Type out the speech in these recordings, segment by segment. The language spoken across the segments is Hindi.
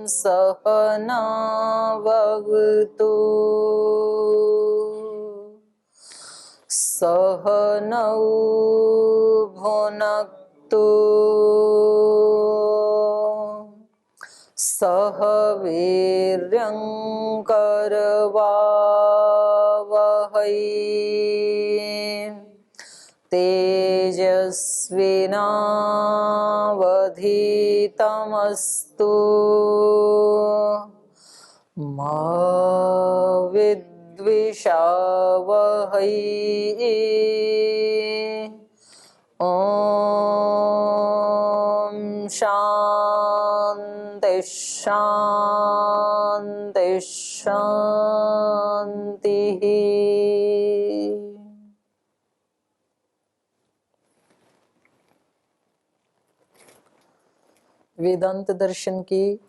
सहनावतु सहनौ भुनक्तु सह वीर्यं करवावहै तेजस्विनावधीतमस्तु मा विद्विषावहै। ॐ शान्ति शान्ति शान्तिः। वेदांत दर्शन की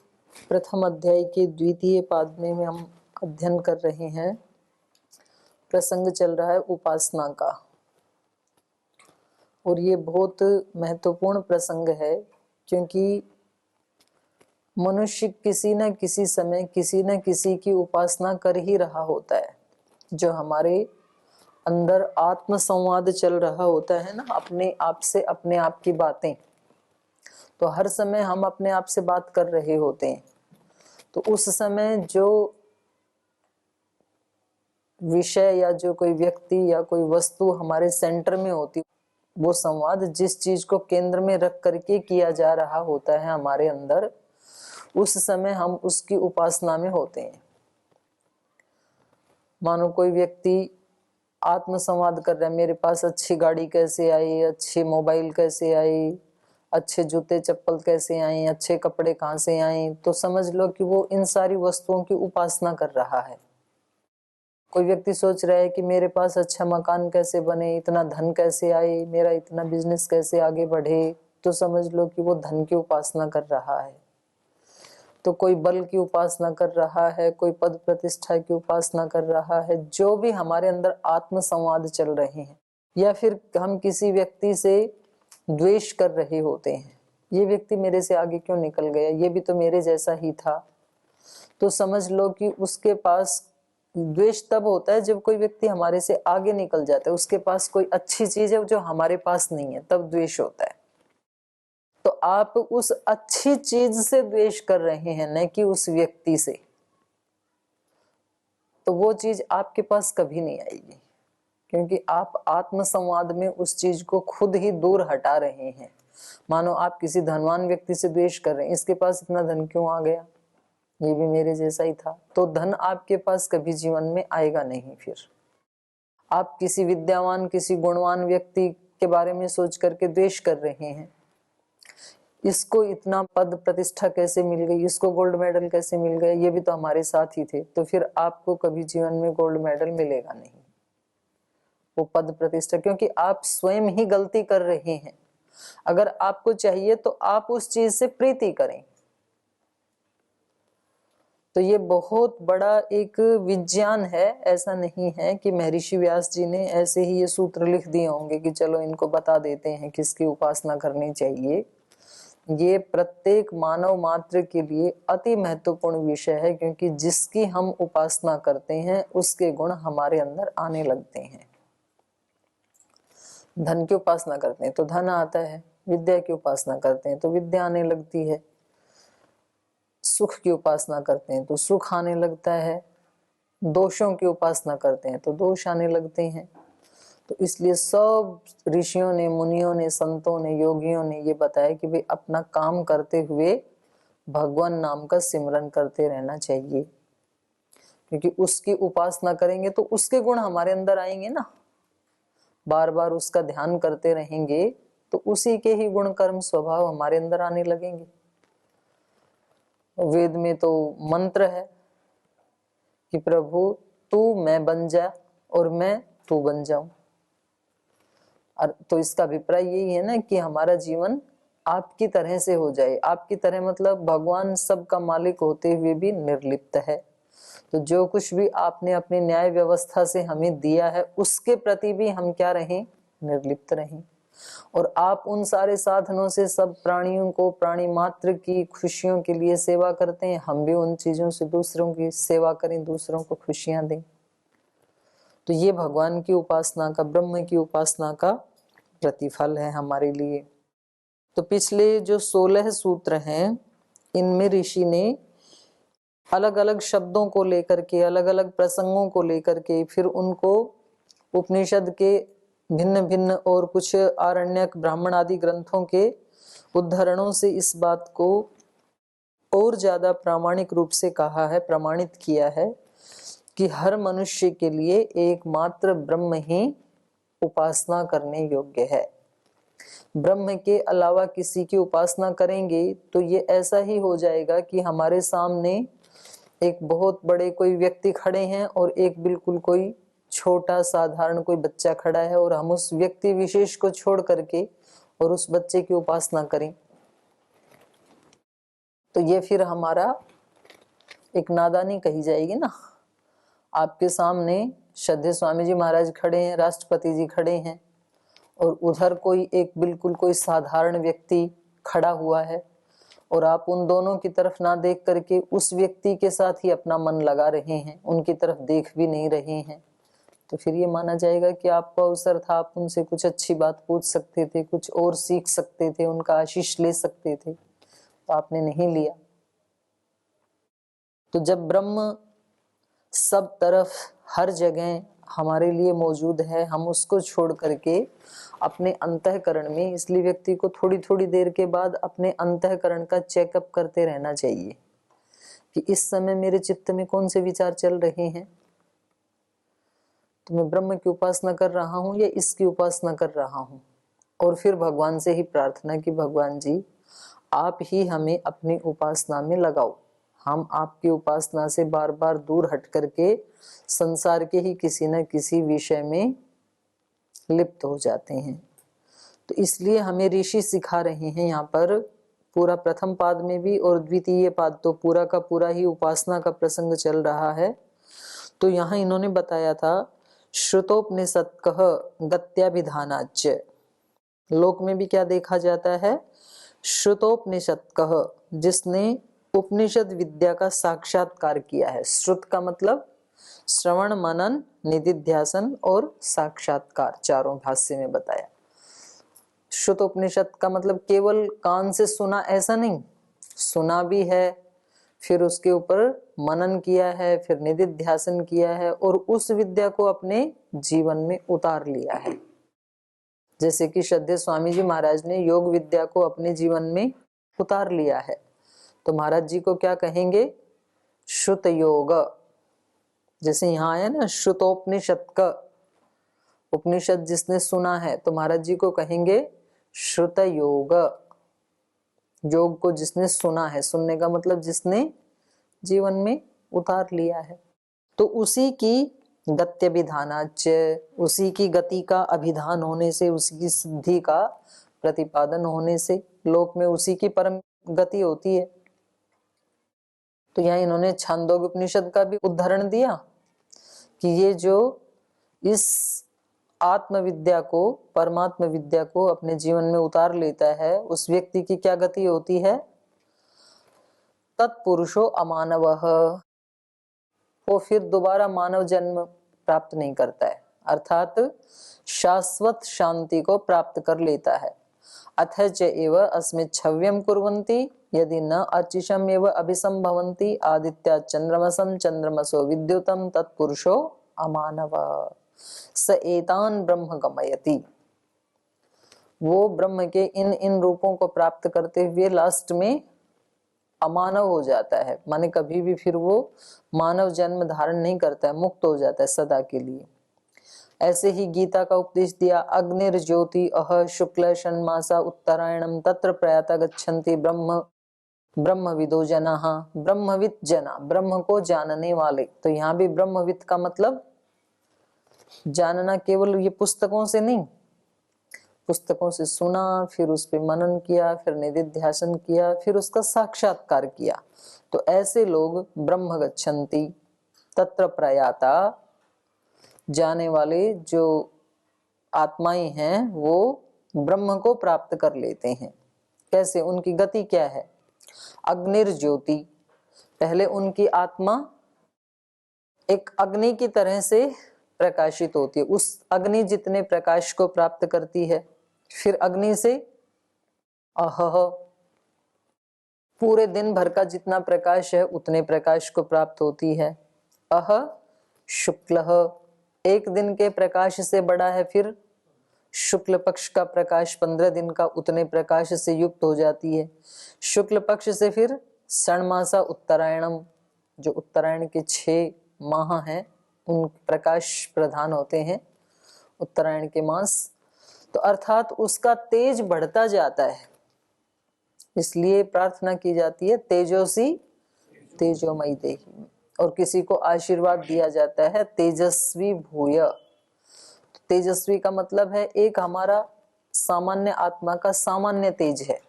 प्रथम अध्याय के द्वितीय पाद में हम अध्ययन कर रहे हैं। प्रसंग चल रहा है उपासना का, और ये बहुत महत्वपूर्ण प्रसंग है, क्योंकि मनुष्य किसी न किसी समय किसी न किसी की उपासना कर ही रहा होता है। जो हमारे अंदर आत्म संवाद चल रहा होता है ना, अपने आप से अपने आप की बातें, तो हर समय हम अपने आप से बात कर रहे होते हैं। तो उस समय जो विषय या जो कोई व्यक्ति या कोई वस्तु हमारे सेंटर में होती, वो संवाद जिस चीज को केंद्र में रख करके किया जा रहा होता है हमारे अंदर, उस समय हम उसकी उपासना में होते हैं। मानो कोई व्यक्ति आत्म संवाद कर रहा है, मेरे पास अच्छी गाड़ी कैसे आई, अच्छी मोबाइल कैसे आई, अच्छे जूते चप्पल कैसे आए, अच्छे कपड़े कहाँ से आए, तो समझ लो कि वो इन सारी वस्तुओं की उपासना कर रहा है। कोई व्यक्ति सोच रहा है कि मेरे पास अच्छा मकान कैसे बने, इतना धन कैसे आए, मेरा इतना बिजनेस कैसे आगे बढ़े, तो समझ लो कि वो धन की उपासना कर रहा है। तो कोई बल की उपासना कर रहा है, कोई पद प्रतिष्ठा की उपासना कर रहा है। जो भी हमारे अंदर आत्म संवाद चल रहे हैं, या फिर हम किसी व्यक्ति से द्वेष कर रहे होते हैं, ये व्यक्ति मेरे से आगे क्यों निकल गया, ये भी तो मेरे जैसा ही था, तो समझ लो कि उसके पास द्वेष तब होता है जब कोई व्यक्ति हमारे से आगे निकल जाता है, उसके पास कोई अच्छी चीज है जो हमारे पास नहीं है, तब द्वेष होता है। तो आप उस अच्छी चीज से द्वेष कर रहे हैं, न कि उस व्यक्ति से, तो वो चीज आपके पास कभी नहीं आएगी, क्योंकि आप आत्म संवाद में उस चीज को खुद ही दूर हटा रहे हैं। मानो आप किसी धनवान व्यक्ति से द्वेष कर रहे हैं, इसके पास इतना धन क्यों आ गया, ये भी मेरे जैसा ही था, तो धन आपके पास कभी जीवन में आएगा नहीं। फिर आप किसी विद्यावान किसी गुणवान व्यक्ति के बारे में सोच करके द्वेष कर रहे हैं, इसको इतना पद प्रतिष्ठा कैसे मिल गई, इसको गोल्ड मेडल कैसे मिल गया, ये भी तो हमारे साथ ही थे, तो फिर आपको कभी जीवन में गोल्ड मेडल मिलेगा नहीं, वो पद प्रतिष्ठा, क्योंकि आप स्वयं ही गलती कर रहे हैं। अगर आपको चाहिए तो आप उस चीज से प्रीति करें। तो ये बहुत बड़ा एक विज्ञान है, ऐसा नहीं है कि महर्षि व्यास जी ने ऐसे ही ये सूत्र लिख दिए होंगे कि चलो इनको बता देते हैं किसकी उपासना करनी चाहिए। ये प्रत्येक मानव मात्र के लिए अति महत्वपूर्ण विषय है, क्योंकि जिसकी हम उपासना करते हैं उसके गुण हमारे अंदर आने लगते हैं। धन की उपासना करते हैं तो धन आता है, विद्या की उपासना करते हैं तो विद्या आने लगती है, सुख की उपासना करते हैं तो सुख आने लगता है, दोषों की उपासना करते हैं तो दोष आने लगते हैं। तो इसलिए सब ऋषियों ने, मुनियों ने, संतों ने, योगियों ने ये बताया कि भाई अपना काम करते हुए भगवान नाम का सिमरन करते रहना चाहिए, क्योंकि उसकी उपासना करेंगे तो उसके गुण हमारे अंदर आएंगे ना। बार बार उसका ध्यान करते रहेंगे तो उसी के ही गुण कर्म स्वभाव हमारे अंदर आने लगेंगे। वेद में तो मंत्र है कि प्रभु तू मैं बन जा और मैं तू बन जाऊं। तो इसका अभिप्राय यही है ना कि हमारा जीवन आपकी तरह से हो जाए। आपकी तरह मतलब भगवान सबका मालिक होते हुए भी निर्लिप्त है। तो जो कुछ भी आपने अपनी न्याय व्यवस्था से हमें दिया है उसके प्रति भी हम क्या रहें, निर्लिप्त रहें। और आप उन सारे साधनों से सब प्राणियों को, प्राणी मात्र की खुशियों के लिए सेवा करते हैं, हम भी उन चीजों से दूसरों की सेवा करें, दूसरों को खुशियां दें। तो ये भगवान की उपासना का, ब्रह्म की उपासना का प्रतिफल है हमारे लिए। तो पिछले जो 16 सूत्र हैं, इनमें ऋषि ने अलग अलग शब्दों को लेकर के, अलग अलग प्रसंगों को लेकर के, फिर उनको उपनिषद के भिन्न भिन्न और कुछ आरण्यक, ब्राह्मण आदि ग्रंथों के उद्धरणों से इस बात को और ज्यादा प्रामाणिक रूप से कहा है, प्रमाणित किया है कि हर मनुष्य के लिए एकमात्र ब्रह्म ही उपासना करने योग्य है। ब्रह्म के अलावा किसी की उपासना करेंगे तो ये ऐसा ही हो जाएगा कि हमारे सामने एक बहुत बड़े कोई व्यक्ति खड़े हैं और एक बिल्कुल कोई छोटा साधारण कोई बच्चा खड़ा है, और हम उस व्यक्ति विशेष को छोड़ करके और उस बच्चे की उपासना करें, तो ये फिर हमारा एक नादानी कही जाएगी ना। आपके सामने श्रद्धेय स्वामी जी महाराज खड़े हैं, राष्ट्रपति जी खड़े हैं, और उधर कोई एक बिल्कुल कोई साधारण व्यक्ति खड़ा हुआ है, और आप उन दोनों की तरफ ना देख करके उस व्यक्ति के साथ ही अपना मन लगा रहे हैं, उनकी तरफ देख भी नहीं रहे हैं, तो फिर ये माना जाएगा कि आपका अवसर था, आप उनसे कुछ अच्छी बात पूछ सकते थे, कुछ और सीख सकते थे, उनका आशीष ले सकते थे, तो आपने नहीं लिया। तो जब ब्रह्म सब तरफ हर जगह हमारे लिए मौजूद है, हम उसको छोड़ करके अपने अंतःकरण में, इसलिए व्यक्ति को थोड़ी थोड़ी देर के बाद अपने अंतःकरण का चेकअप करते रहना चाहिए कि इस समय मेरे चित्त में कौन से विचार चल रहे हैं, तो मैं ब्रह्म की उपासना कर रहा हूँ या इसकी उपासना कर रहा हूँ। और फिर भगवान से ही प्रार्थना कि भगवान जी आप ही हमें अपनी उपासना में लगाओ, हम आपकी उपासना से बार बार दूर हट करके संसार के ही किसी न किसी विषय में लिप्त हो जाते हैं। तो इसलिए हमें ऋषि सिखा रहे हैं यहाँ पर, पूरा प्रथम पाद में भी और द्वितीय पाद तो पूरा का पूरा ही उपासना का प्रसंग चल रहा है। तो यहाँ इन्होंने बताया था श्रुतोपनिषद कह गत्याभिधानाच, लोक में भी क्या देखा जाता है, श्रुतोपनिषद कह, जिसने उपनिषद विद्या का साक्षात्कार किया है। श्रुत का मतलब श्रवण, मनन, निधिध्यासन और साक्षात्कार, चारों भाष्य में बताया। श्रुतोपनिषद का मतलब केवल कान से सुना ऐसा नहीं, सुना भी है, फिर उसके ऊपर मनन किया है, फिर निधिध्यासन किया है, और उस विद्या को अपने जीवन में उतार लिया है। जैसे कि श्रद्धेय स्वामी जी महाराज ने योग विद्या को अपने जीवन में उतार लिया है, तो महाराज जी को क्या कहेंगे, श्रुत योग। जैसे यहाँ आया ना श्रुतोपनिषद का, उपनिषद जिसने सुना है, तो महाराज जी को कहेंगे श्रुत योग, योग को जिसने सुना है, सुनने का मतलब जिसने जीवन में उतार लिया है। तो उसी की गत्यभिधानाच, उसी की गति का अभिधान होने से, उसी की सिद्धि का प्रतिपादन होने से, लोक में उसी की परम गति होती है। तो यहाँ इन्होंने छांदोग्य उपनिषद का भी उदाहरण दिया कि ये जो इस आत्मविद्या को, परमात्म विद्या को अपने जीवन में उतार लेता है, उस व्यक्ति की क्या गति होती है, तत्पुरुषो अमानवः, वो फिर दोबारा मानव जन्म प्राप्त नहीं करता है, अर्थात शाश्वत शांति को प्राप्त कर लेता है। अथ च एव अस्मिन् छव्यं कुर्वन्ति यदि न अर्चिषम् एव अभिसंभवन्ति आदित्या चंद्रमसं चंद्रमसो विद्युतं तत्पुरुषो अमानवः स एतान् ब्रह्म गमयति। वो ब्रह्म के इन इन रूपों को प्राप्त करते हुए लास्ट में अमानव हो जाता है, माने कभी भी फिर वो मानव जन्म धारण नहीं करता है, मुक्त हो जाता है सदा के लिए। ऐसे ही गीता का उपदेश दिया, अग्निर्ज्योति अह शुक्ल षण्मासा उत्तरायणम तत्र प्रयाता गच्छन्ति ब्रह्म ब्रह्मविदो जनाः, ब्रह्मविद जना, ब्रह्म को जानने वाले। तो यहाँ भी ब्रह्मविद का मतलब जानना केवल ये पुस्तकों से नहीं, पुस्तकों से सुना, फिर उस पे मनन किया, फिर निधिध्यासन किया, फिर उसका साक्षात्कार किया। तो ऐसे लोग ब्रह्म गच्छन्ति, तत्र प्रयाता, जाने वाले जो आत्माएं हैं वो ब्रह्म को प्राप्त कर लेते हैं। कैसे? उनकी गति क्या है? अग्निर्ज्योति, पहले उनकी आत्मा एक अग्नि की तरह से प्रकाशित होती है, उस अग्नि जितने प्रकाश को प्राप्त करती है, फिर अग्नि से अहह, पूरे दिन भर का जितना प्रकाश है उतने प्रकाश को प्राप्त होती है। अह शुक्लः, एक दिन के प्रकाश से बड़ा है, फिर शुक्ल पक्ष का प्रकाश 15 दिन का उतने प्रकाश से युक्त हो जाती है। शुक्ल पक्ष से फिर षण्मासा उत्तरायणम, जो उत्तरायण के 6 माह हैं उन प्रकाश प्रधान होते हैं उत्तरायण के मास। तो अर्थात उसका तेज बढ़ता जाता है, इसलिए प्रार्थना की जाती है तेजोसी तेजोमयी देहि, और किसी को आशीर्वाद दिया जाता है तेजस्वी भूय। तेजस्वी का मतलब है एक हमारा सामान्य आत्मा का सामान्य तेज है,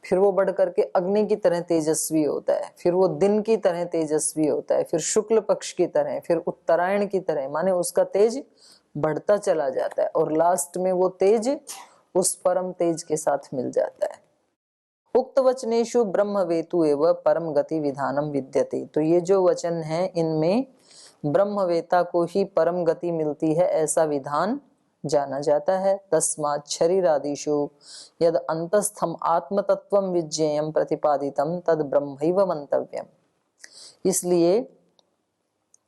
फिर वो बढ़ करके अग्नि की तरह तेजस्वी होता है, फिर वो दिन की तरह तेजस्वी होता है, फिर शुक्ल पक्ष की तरह, फिर उत्तरायण की तरह, माने उसका तेज बढ़ता चला जाता है और लास्ट में वो तेज उस परम तेज के साथ मिल जाता है। उक्त वचनेषु ब्रह्मवेतु एव परम गति विधानम विद्यते, तो ये जो वचन है इनमें ब्रह्मवेता को ही परम गति मिलती है ऐसा विधान जाना जाता है। तस्मात् शरीरादिषु यद अंतस्थम आत्मतत्वं विज्ञेयं प्रतिपादितं तद ब्रह्मैव मंतव्यम, इसलिए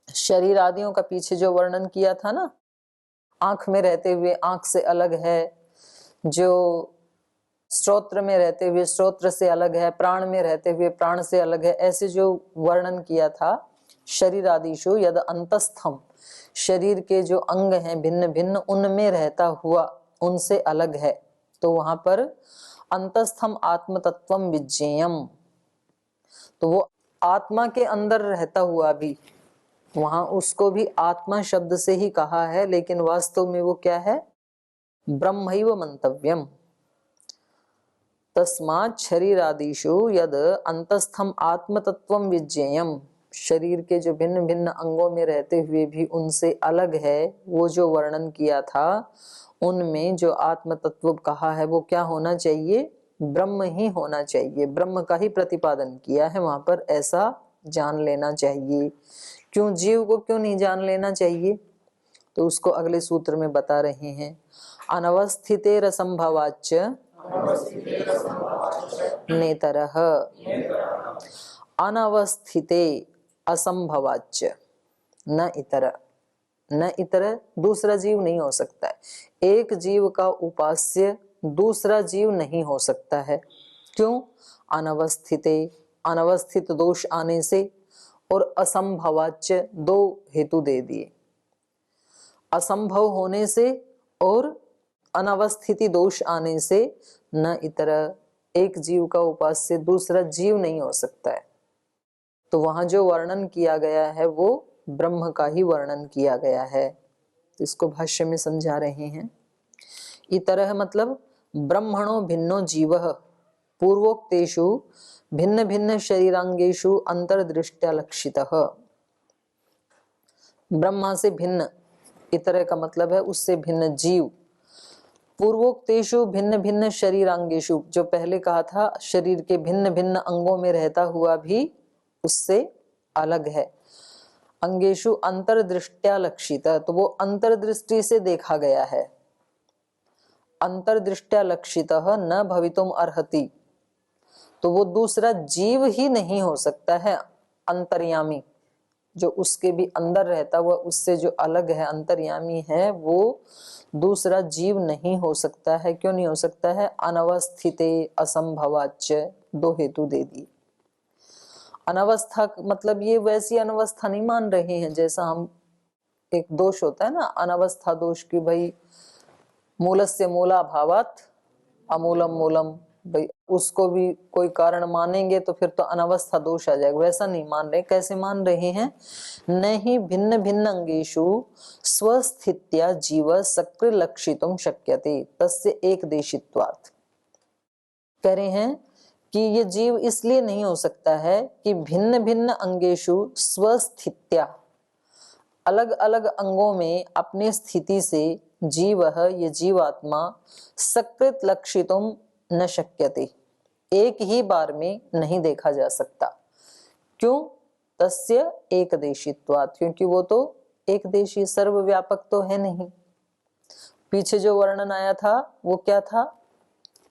शरीर आदियों का पीछे जो वर्णन किया था ना, आंख में रहते हुए आंख से अलग है, जो श्रोत्र में रहते हुए श्रोत्र से अलग है, प्राण में रहते हुए प्राण से अलग है, ऐसे जो वर्णन किया था शरीर आदिशु यद अंतस्थम, शरीर के जो अंग हैं भिन्न भिन्न उनमें रहता हुआ उनसे अलग है, तो वहां पर अंतस्थम आत्म तत्वम विज्ञेयम, तो वो आत्मा के अंदर रहता हुआ भी, वहां उसको भी आत्मा शब्द से ही कहा है, लेकिन वास्तव में वो क्या है? ब्रह्मैव मंतव्यम। तस्मात् शरीरादिषु यद अंतस्थम आत्मतत्वं विज्ञेयम, शरीर के जो भिन्न भिन्न अंगों में रहते हुए भी उनसे अलग है, वो जो वर्णन किया था उनमें जो आत्म तत्व कहा है वो क्या होना चाहिए? ब्रह्म ही होना चाहिए, ब्रह्म का ही प्रतिपादन किया है वहां पर, ऐसा जान लेना चाहिए। क्यों जीव को क्यों नहीं जान लेना चाहिए? तो उसको अगले सूत्र में बता रहे हैं। अनवस्थिते रसंभवाच्च नेतरः, अनवस्थिते असंभवाच्च न इतर, न इतर दूसरा जीव नहीं हो सकता है। एक जीव का उपास्य दूसरा जीव नहीं हो सकता है। क्यों? अनवस्थिते, अनवस्थित दोष आने से, और असंभवाच्च, 2 हेतु दे दिए, असंभव होने से और अनवस्थिति दोष आने से न इतर, एक जीव का उपास्य दूसरा जीव नहीं हो सकता है। तो वहां जो वर्णन किया गया है वो ब्रह्म का ही वर्णन किया गया है, तो इसको भाष्य में समझा रहे हैं। इतरह मतलब ब्रह्मणो भिन्नो जीवः पूर्वोक्तेषु भिन्न भिन्न शरीरांगेषु अंतर्दृष्ट्या लक्षितः, ब्रह्मा से भिन्न, इतरह का मतलब है उससे भिन्न जीव, पूर्वोक्तेषु भिन्न भिन्न शरीरांगेषु, जो पहले कहा था शरीर के भिन्न भिन्न अंगों में रहता हुआ भी उससे अलग है। अंगेषु अंतर्दृष्ट्या लक्षित, तो वो अंतर्दृष्टि से देखा गया है। अंतर्दृष्ट्या लक्षितः न भवितुम अर्हति, तो वो दूसरा जीव ही नहीं हो सकता है। अंतर्यामी, जो उसके भी अंदर रहता हुआ उससे जो अलग है, अंतर्यामी है, वो दूसरा जीव नहीं हो सकता है। क्यों नहीं हो सकता है? अनवस्थिते असंभवाच्च, 2 हेतु दे दी। अनवस्था मतलब ये वैसी अनवस्था नहीं मान रहे हैं जैसा हम, एक दोष होता है ना अनवस्था दोष की, भाई मूलस्य मूलाभावात अमूलम मूलम, भाई उसको भी कोई कारण मानेंगे तो फिर तो अनवस्था दोष आ जाएगा, वैसा नहीं मान रहे। कैसे मान रहे हैं? नहीं भिन्न भिन्न अंगेषु स्वस्थित्या जीव सक्रिय लक्षितुम शक्यते तस्य एक देशित्वात्, कह रहे हैं कि ये जीव इसलिए नहीं हो सकता है कि भिन्न भिन्न अंगेषु स्वस्थित्या, अलग अलग अंगों में अपने स्थिति से जीवः ये जीवात्मा सकृत लक्षितुम न शक्यते, एक ही बार में नहीं देखा जा सकता। क्यों? तस्य एकदेशीत्वात्, क्योंकि वो तो एक देशी सर्वव्यापक तो है नहीं। पीछे जो वर्णन आया था वो क्या था?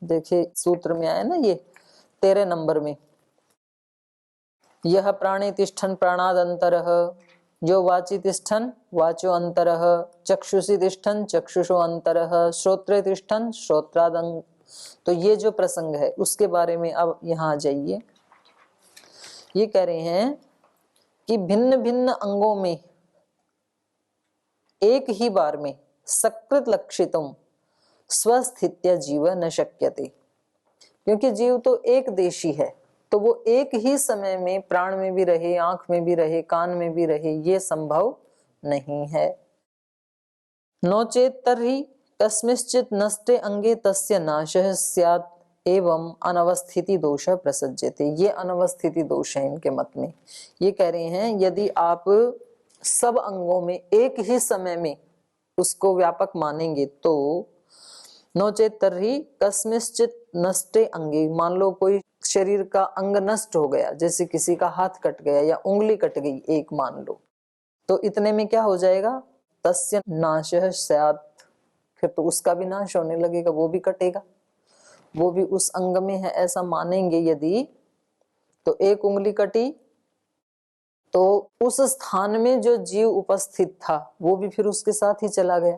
देखिए सूत्र में आया ना, ये 13 नंबर में, यह प्राणे तिष्ठन प्राणाद अंतरः, जो वाचि तिष्ठन वाचो अंतरः, चक्षुषी तिष्ठन चक्षुषो अंतरः, श्रोत्रे तिष्ठन श्रोत्राद। तो ये जो प्रसंग है उसके बारे में अब यहाँ आ जाइए। ये कह रहे हैं कि भिन्न भिन्न अंगों में एक ही बार में सकृत लक्षितुम स्वस्थित्य जीव न शक्यते, क्योंकि जीव तो एक देशी है, तो वो एक ही समय में प्राण में भी रहे, आंख में भी रहे, कान में भी रहे, ये संभव नहीं है। नोचेत तर्हि कस्मिंश्चित् नष्टे अंगे तस्य नाशः स्यात् एवं अनवस्थिति दोष प्रसज्यते। ये अनवस्थिति दोष है इनके मत में। ये कह रहे हैं यदि आप सब अंगों में एक ही समय में उसको व्यापक मानेंगे तो नोचेत तर्हि कस्मिंश्चित् नष्टे अंगे, मान लो कोई शरीर का अंग नष्ट हो गया, जैसे किसी का हाथ कट गया या उंगली कट गई एक, मान लो, तो इतने में क्या हो जाएगा? तस्य नाशः स्यात्, फिर तो उसका भी नाश होने लगेगा, वो भी कटेगा, वो भी उस अंग में है ऐसा मानेंगे यदि, तो एक उंगली कटी तो उस स्थान में जो जीव उपस्थित था वो भी फिर उसके साथ ही चला गया।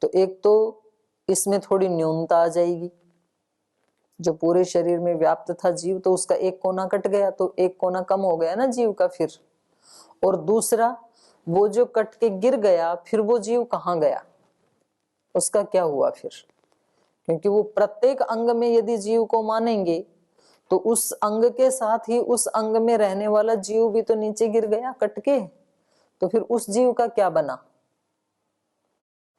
तो एक तो इसमें थोड़ी न्यूनता आ जाएगी, जो पूरे शरीर में व्याप्त था जीव, तो उसका एक कोना कट गया तो एक कोना कम हो गया ना जीव का फिर। और दूसरा, वो जो कट के गिर गया फिर वो जीव कहाँ गया, उसका क्या हुआ फिर? क्योंकि वो प्रत्येक अंग में यदि जीव को मानेंगे तो उस अंग के साथ ही उस अंग में रहने वाला जीव भी तो नीचे गिर गया कट के, तो फिर उस जीव का क्या बना?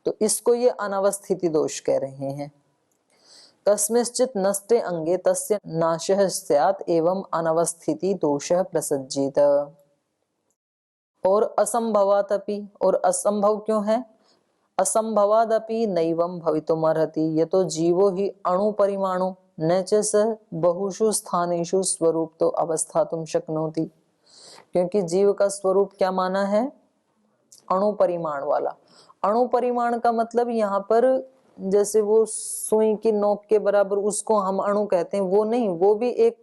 तो इसको ये अनवस्थिति दोष कह रहे हैं। कस्मिंश्चित् नष्टे अंगे तस्य नाशः स्यात् एवं अनवस्थिति दोषः प्रसज्येत। और असंभवादपि, और असंभव क्यों है? असंभवादपि नैवं भवितुमर्हति, ये तो जीवो ही अणु परिमाणु न च स बहुषु स्थानेषु स्वरूप तो अवस्थातुम शक्नोति। क्योंकि जीव का स्वरूप क्या माना है? अणु परिमाण वाला। अणु परिमाण का मतलब यहाँ पर जैसे वो सुई की नोक के बराबर उसको हम अणु कहते हैं, वो नहीं, वो भी एक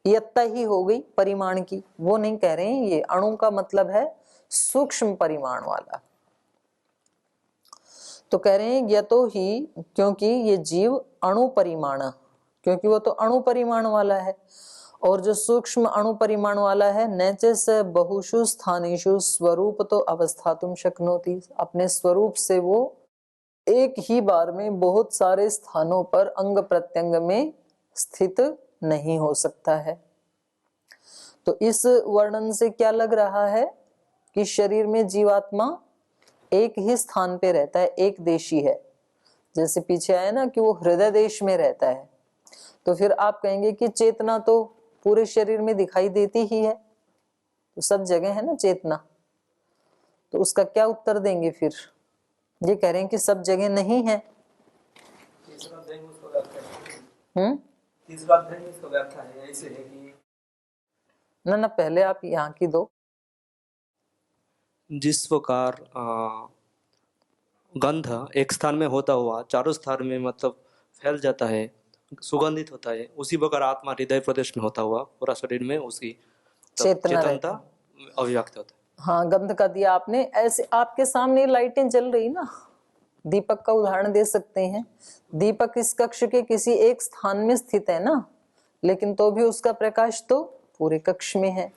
यत्ता ही हो गई परिमाण की, वो नहीं कह रहे हैं। ये अणु का मतलब है सूक्ष्म परिमाण वाला। तो कह रहे हैं यतो ही, क्योंकि ये जीव अणु परिमाण, क्योंकि वो तो अणु परिमाण वाला है, और जो सूक्ष्म अणु परिमाण वाला है नैचे से बहुषु स्थानेषु स्वरूप तो अवस्थातुम शक्नोति, अपने स्वरूप से वो एक ही बार में बहुत सारे स्थानों पर अंग प्रत्यंग में स्थित नहीं हो सकता है। तो इस वर्णन से क्या लग रहा है कि शरीर में जीवात्मा एक ही स्थान पे रहता है, एक देशी है। जैसे पीछे आया ना कि वो हृदय देश में रहता है, तो फिर आप कहेंगे कि चेतना तो पूरे शरीर में दिखाई देती ही है, तो सब जगह है ना चेतना, तो उसका क्या उत्तर देंगे फिर? ये कह रहे हैं कि सब जगह नहीं है। तीसरा अध्याय में इसका व्याख्या है ऐसे है कि ना पहले आप यहाँ की दो। जिस प्रकार गंध एक स्थान में होता हुआ चारों स्थान में मतलब फैल जाता है, सुगंधित होता है, उसी प्रकार आत्मा हृदय प्रदेश में होता हुआ पूरा शरीर में उसकी चेतनता अभिव्यक्त होता है। हाँ, गंध का दिया आपने। ऐसे आपके सामने लाइटें जल रही ना, दीपक का उदाहरण दे सकते हैं। दीपक इस कक्ष के किसी एक स्थान में स्थित है ना, लेकिन तो भी उसका प्रकाश तो पूरे कक्ष में है।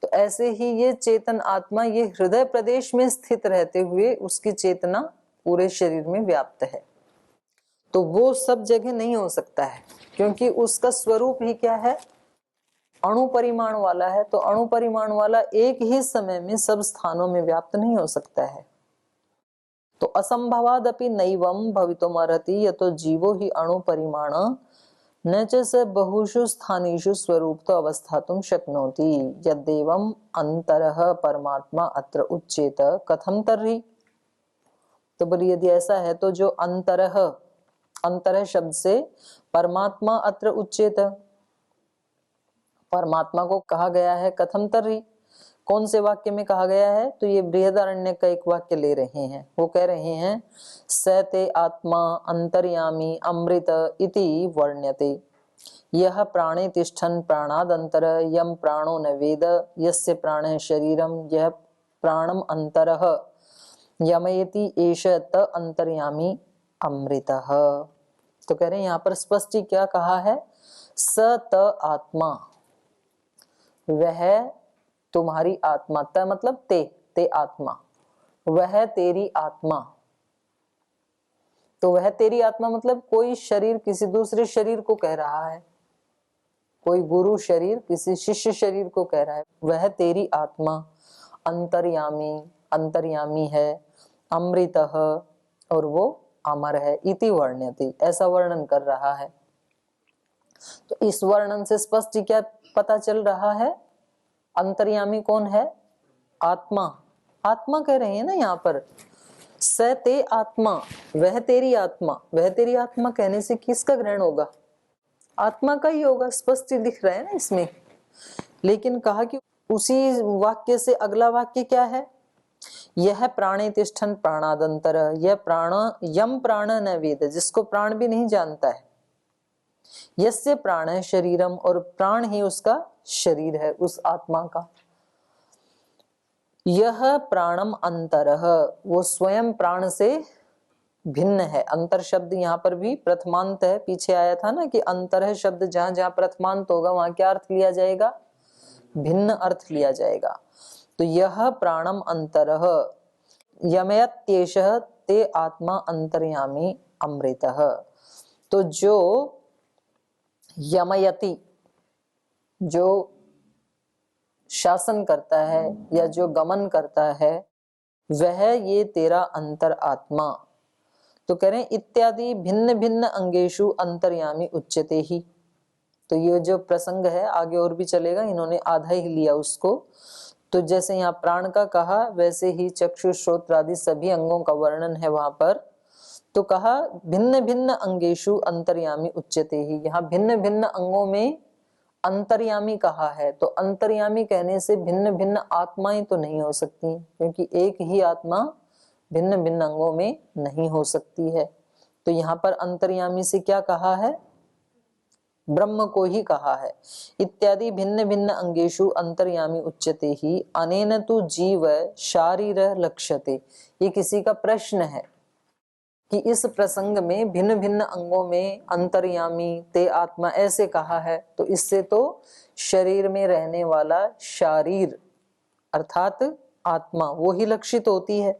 तो ऐसे ही ये चेतन आत्मा ये हृदय प्रदेश में स्थित रहते हुए उसकी चेतना पूरे शरीर में व्याप्त है। तो वो सब जगह नहीं हो सकता है, क्योंकि उसका स्वरूप ही क्या है? अणु परिमाण वाला है। तो अणु परिमाण वाला एक ही समय में सब स्थानों में व्याप्त नहीं हो सकता है। तो असंभवादपि नैवं भवितुमर्हति, यतो जीवो ही अणु परिमाण न च स बहुषु स्थानेषु स्वरूपतो अवस्थातुं शक्नोति। यद्देवं अंतरः परमात्मा अत्र उच्येत कथं तर्हि। तो बोलिए यदि ऐसा है तो जो अंतरह, अंतरह शब्द से परमात्मा अत्र उच्चेत, परमात्मा को कहा गया है कथम तर्हि, कौन से वाक्य में कहा गया है? तो ये बृहदारण्यक का एक वाक्य ले रहे हैं, वो कह रहे हैं स ते आत्मा अंतर्यामी अमृत इति वर्ण्यते, यह प्राणे तिष्ठन् प्राणादंतर यम प्राणो न वेद यस्य प्राणः शरीरम यह प्राणम अंतरः यमयति एष त अंतर्यामी अमृतः। तो कह रहे हैं यहाँ पर स्पष्ट ही क्या कहा है, स त आत्मा, वह तुम्हारी आत्मा, त मतलब ते आत्मा, वह तेरी आत्मा। तो वह तेरी आत्मा मतलब कोई शरीर किसी दूसरे शरीर को कह रहा है, कोई गुरु शरीर किसी शिष्य शरीर को कह रहा है, वह तेरी आत्मा अंतर्यामी, अंतर्यामी है, अमृतः और वो अमर है, इति वर्ण्यति, ऐसा वर्णन कर रहा है। तो इस वर्णन से स्पष्ट क्या पता चल रहा है, अंतर्यामी कौन है? आत्मा, आत्मा कह रहे हैं ना यहाँ पर, स ते आत्मा, वह तेरी आत्मा, वह तेरी आत्मा कहने से किसका ग्रहण होगा? आत्मा का ही होगा, स्पष्ट दिख रहा है ना इसमें। लेकिन कहा कि उसी वाक्य से अगला वाक्य क्या है, यह प्राणे तिष्ठन् प्राणादंतर, यह प्राण यम प्राण न वेद, जिसको प्राण भी नहीं जानता है, यस्य प्राण शरीरम, और प्राण ही उसका शरीर है उस आत्मा का, यह प्राणम अंतरः, वो स्वयं प्राण से भिन्न है। अंतर शब्द यहाँ पर भी प्रथमांत है, पीछे आया था ना कि अंतरः शब्द जहां जहां प्रथमांत होगा वहां क्या अर्थ लिया जाएगा? भिन्न अर्थ लिया जाएगा। तो यह प्राणम अंतरः यमयत्येषः ते आत्मा अंतर्यामी अमृतः। तो जो यमयति, जो शासन करता है या जो गमन करता है, वह ये तेरा अंतर आत्मा। तो कह रहे हैं इत्यादि भिन्न भिन्न अंगेषु अंतर्यामी उच्यते ही। तो ये जो प्रसंग है आगे और भी चलेगा, इन्होंने आधा ही लिया उसको। तो जैसे यहाँ प्राण का कहा, वैसे ही चक्षु श्रोत्र आदि सभी अंगों का वर्णन है वहां पर। तो कहा भिन्न भिन्न अंगेषु अंतर्यामी उच्यते ही, यहाँ भिन्न भिन्न अंगों में अंतर्यामी कहा है। तो अंतर्यामी कहने से भिन्न भिन्न आत्माएं तो नहीं हो सकती, क्योंकि एक ही आत्मा भिन्न भिन्न अंगों में नहीं हो सकती है। तो यहाँ पर अंतर्यामी से क्या कहा है? ब्रह्म को ही कहा है। इत्यादि भिन्न भिन्न अंगेषु अंतर्यामी उच्यते ही अनेन तु जीव शारीर लक्ष्यते। ये किसी का प्रश्न है कि इस प्रसंग में भिन्न भिन्न अंगों में अंतर्यामी ते आत्मा ऐसे कहा है, तो इससे तो शरीर में रहने वाला शारीर अर्थात आत्मा वो ही लक्षित होती है।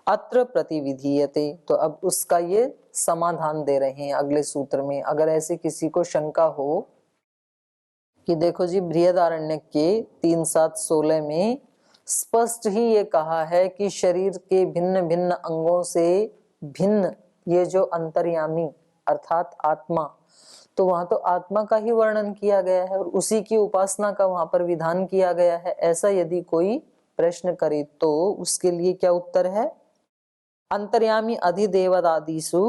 अत्र प्रतिविधीयते, तो अब उसका ये समाधान दे रहे हैं अगले सूत्र में। अगर ऐसे किसी को शंका हो कि देखो जी बृहदारण्यक के 3:7-16 में स्पष्ट ही ये कहा है कि शरीर के भिन्न भिन्न अंगों से भिन्न ये जो अंतर्यामी अर्थात आत्मा, तो वहां तो आत्मा का ही वर्णन किया गया है और उसी की उपासना का वहां पर विधान किया गया है। ऐसा यदि कोई प्रश्न करे तो उसके लिए क्या उत्तर है? अंतर्यामी अधिदेवतादिषु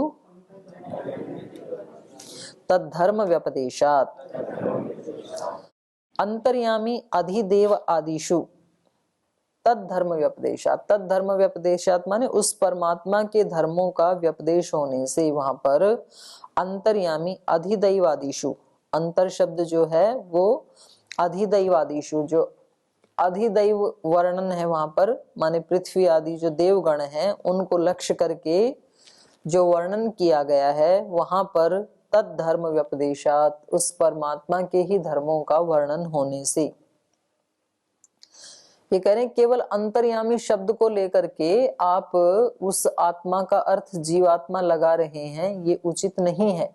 तद्धर्म व्यपदेशात्, अंतर्यामी अधिदेव आदिषु तद्धर्म व्यपदेशात्, तद्धर्म व्यपदेशात् माने उस परमात्मा के धर्मों का व्यपदेश होने से वहां पर अंतर्यामी अधिदैवादिषु, अंतर शब्द जो है वो अधिदैवादिषु, जो अधिदैव वर्णन है वहां पर माने पृथ्वी आदि जो देवगण हैं उनको लक्ष्य करके जो वर्णन किया गया है, वहां पर तद्धर्म व्यपदेशात् उस परमात्मा के ही धर्मों का वर्णन होने से। ये कह रहे हैं केवल अंतर्यामी शब्द को लेकर के आप उस आत्मा का अर्थ जीवात्मा लगा रहे हैं, ये उचित नहीं है।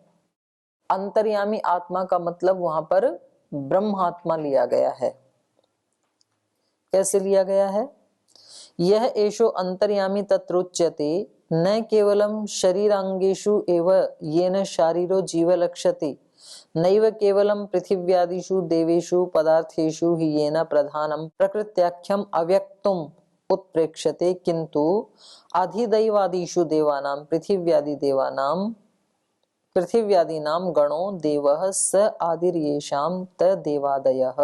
अंतर्यामी आत्मा का मतलब वहां पर ब्रह्मात्मा लिया गया है। कैसे लिया गया है? यह एषो अंतर्यामी तत्रोच्यते न केवलम शरीरांगेषु एव येन शारीरो जीव लक्ष्यते नैव केवलम पृथिव्यादिषु देवेषु पदार्थेषु हि येन प्रधानम प्रकृत्याख्यम अव्यक्तुम उत्प्रेक्ष्यते किंतु अधिदैवादिषु देवानां पृथिव्यादीनां गणो देवः स आदिर्येषां तदेवादयः।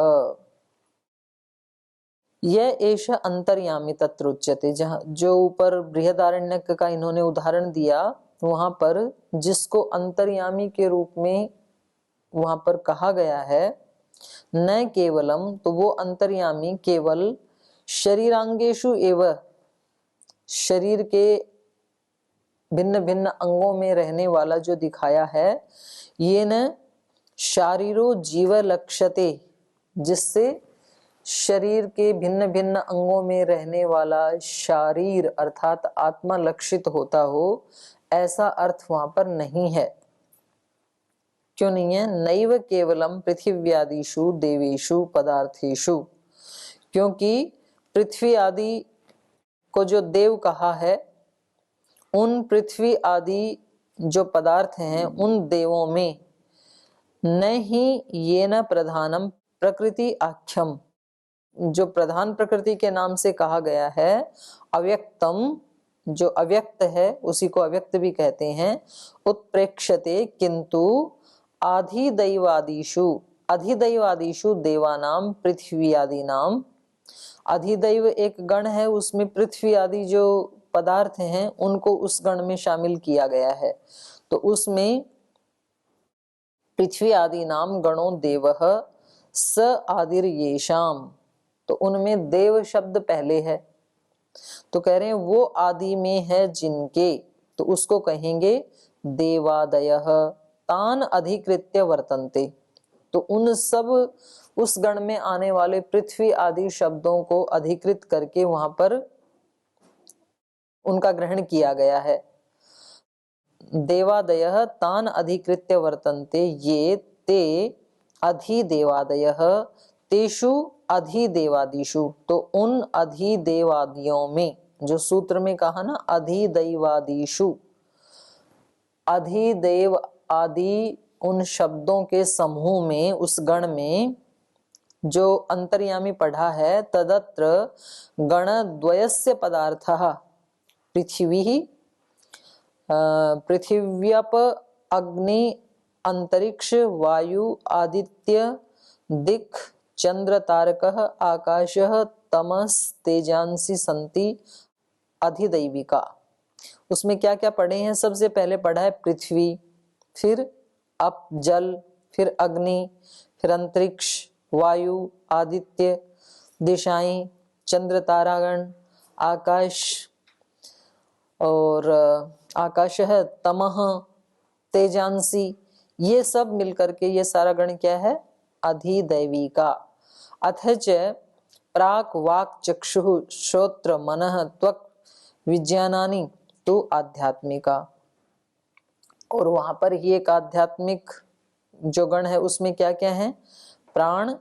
यह एष अंतर्यामी तत्र उच्यते। जहाँ जो ऊपर बृहदारण्यक का इन्होंने उदाहरण दिया, वहां पर जिसको अंतर्यामी के रूप में वहां पर कहा गया है, न केवलम, तो वो अंतर्यामी केवल शरीरांगेषु एवं, शरीर के भिन्न भिन्न अंगों में रहने वाला जो दिखाया है, ये न शारीरो जीव लक्ष्यते, जिससे शरीर के भिन्न भिन्न अंगों में रहने वाला शारीर अर्थात आत्मा लक्षित होता हो, ऐसा अर्थ वहां पर नहीं है। क्यों नहीं है? नैव केवलम पृथिव्यादिषु देवेषु पदार्थेषु, क्योंकि पृथ्वी आदि को जो देव कहा है, उन पृथ्वी आदि जो पदार्थ हैं उन देवों में न ही ये न प्रधानम प्रकृति आख्यम, जो प्रधान प्रकृति के नाम से कहा गया है, अव्यक्तम, जो अव्यक्त है उसी को अव्यक्त भी कहते हैं, उत्प्रेक्ष्यते किंतु अधिदैवादिषु देवानां पृथ्वी आदि नाम, अधिदैव एक गण है, उसमें पृथ्वी आदि जो पदार्थ हैं उनको उस गण में शामिल किया गया है। तो उसमें पृथ्वी आदि नाम गणों देवः स आदिर्येषाम, तो उनमें देव शब्द पहले है, तो कह रहे हैं वो आदि में है जिनके, तो उसको कहेंगे देवादयः तान अधिकृत्य वर्तन्ते। तो उन सब उस गण में आने वाले पृथ्वी आदि शब्दों को अधिकृत करके वहां पर उनका ग्रहण किया गया है। देवादयः तान अधिकृत्य वर्तन्ते ये ते अधिदेवादयः तेषु अधिदेवादिषु, तो उन अधिदेवादियों में, जो सूत्र में कहा ना अधिदैवादिषु, अधिदेव आदि उन शब्दों के समूह में, उस गण में जो अंतर्यामी पढ़ा है, तदत्र गणद्वयस्य पदार्थः पृथ्वी पृथिव्यप अग्नि अंतरिक्ष वायु आदित्य दिक् चंद्र तारकः आकाशः तमस तेजांसी संति अधिदैविका। उसमें क्या क्या पढ़े हैं? सबसे पहले पढ़ा है पृथ्वी, फिर अप जल, फिर अग्नि, फिर अंतरिक्ष, वायु, आदित्य, दिशाएं, चंद्र तारागण, आकाश, और आकाश है तमह तेजांसी, ये सब मिलकर के ये सारा गण क्या है? अधिदैविका। अथच प्राक वाक चक्षु श्रोत्र मनः त्वक विज्ञानानि तो आध्यात्मिका, और वहां पर ही एक आध्यात्मिक जो गण है उसमें क्या क्या है? प्राण,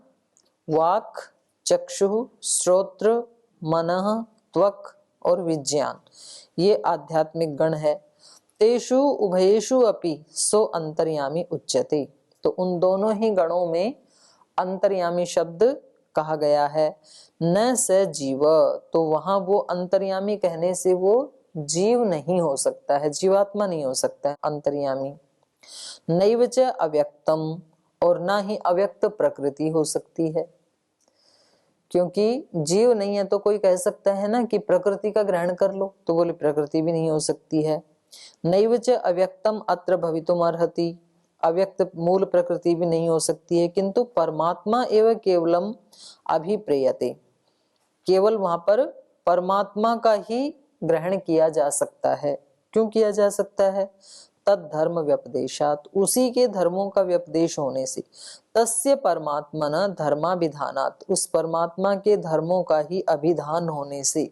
वाक, चक्षु, श्रोत्र, मनः, त्वक और विज्ञान, ये आध्यात्मिक गण है। तेषु उभयेषु अपि सो अंतर्यामी उच्यते, तो उन दोनों ही गणों में अंतर्यामी शब्द कहा गया है। न स जीव, तो वहां वो अंतर्यामी कहने से वो जीव नहीं हो सकता है, जीवात्मा नहीं हो सकता है अंतर्यामी। नैव च अव्यक्तम, और ना ही अव्यक्त प्रकृति हो सकती है, क्योंकि जीव नहीं है तो कोई कह सकता है ना कि प्रकृति का ग्रहण कर लो, तो बोले प्रकृति भी नहीं हो सकती है। नैव च अव्यक्तम अत्र भवितुम अर्हति, अव्यक्त मूल प्रकृति भी नहीं हो सकती है, किंतु परमात्मा एवं केवलम अभिप्रेयते, केवल वहां पर परमात्मा का ही ग्रहण किया जा सकता है। क्यों किया जा सकता है? तद धर्म व्यपदेशात, उसी के धर्मों का व्यपदेश होने से, तस्य परमात्मना धर्माभिधानात, उस परमात्मा के धर्मों का ही अभिधान होने से।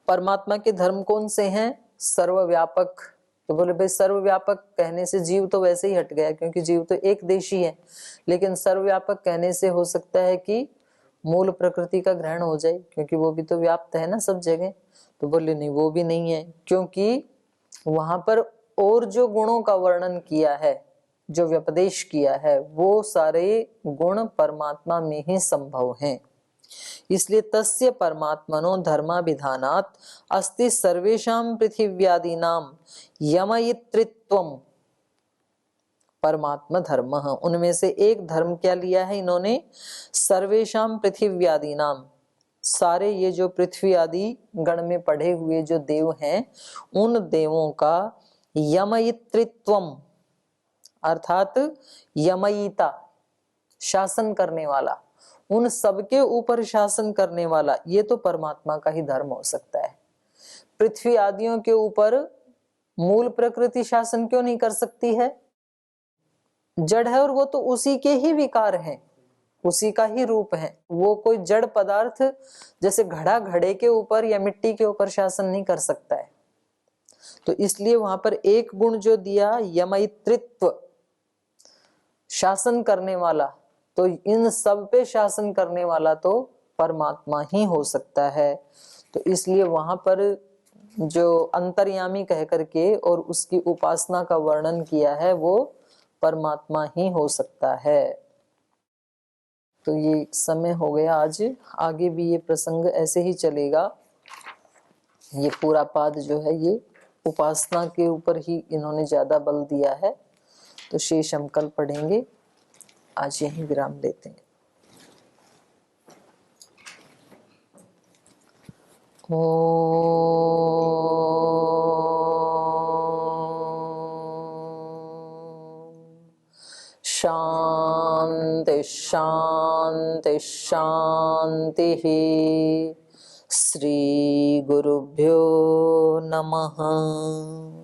परमात्मा के धर्म कौन से हैं? सर्वव्यापक। तो बोले भाई सर्वव्यापक कहने से जीव तो वैसे ही हट गया, क्योंकि जीव तो एक देशी है, लेकिन सर्वव्यापक कहने से हो सकता है कि मूल प्रकृति का ग्रहण हो जाए, क्योंकि वो भी तो व्याप्त है ना सब जगह। तो बोले नहीं, वो भी नहीं है, क्योंकि वहां पर और जो गुणों का वर्णन किया है, जो व्यपदेश किया है, वो सारे गुण परमात्मा में ही संभव हैं। इसलिए तस्य परमात्मनो धर्माभिधानात् अस्ति सर्वेषां पृथिव्यादीनां यमयित्रित्वम्। परमात्मा धर्म, उनमें से एक धर्म क्या लिया है इन्होंने? सर्वेषां पृथिव्यादीनाम, सारे ये जो पृथ्वी आदि गण में पढ़े हुए जो देव हैं, उन देवों का यमयित्रित्वम अर्थात यमयिता, शासन करने वाला, उन सबके ऊपर शासन करने वाला, ये तो परमात्मा का ही धर्म हो सकता है। पृथ्वी आदियों के ऊपर मूल प्रकृति शासन क्यों नहीं कर सकती है? जड़ है और वो तो उसी के ही विकार हैं, उसी का ही रूप है। वो कोई जड़ पदार्थ जैसे घड़ा घड़े के ऊपर या मिट्टी के ऊपर शासन नहीं कर सकता है। तो इसलिए वहां पर एक गुण जो दिया यमयित्रित्व, शासन करने वाला, तो इन सब पे शासन करने वाला तो परमात्मा ही हो सकता है। तो इसलिए वहां पर जो अंतर्यामी कह करके और उसकी उपासना का वर्णन किया है वो परमात्मा ही हो सकता है। तो ये समय हो गया आज, आगे भी ये प्रसंग ऐसे ही चलेगा। ये पूरा पाद जो है ये उपासना के ऊपर ही इन्होंने ज्यादा बल दिया है। तो शेष हम कल पढ़ेंगे। आज यहीं विराम लेते हैं। शांति शांति शांति। श्री गुरुभ्यो नमः।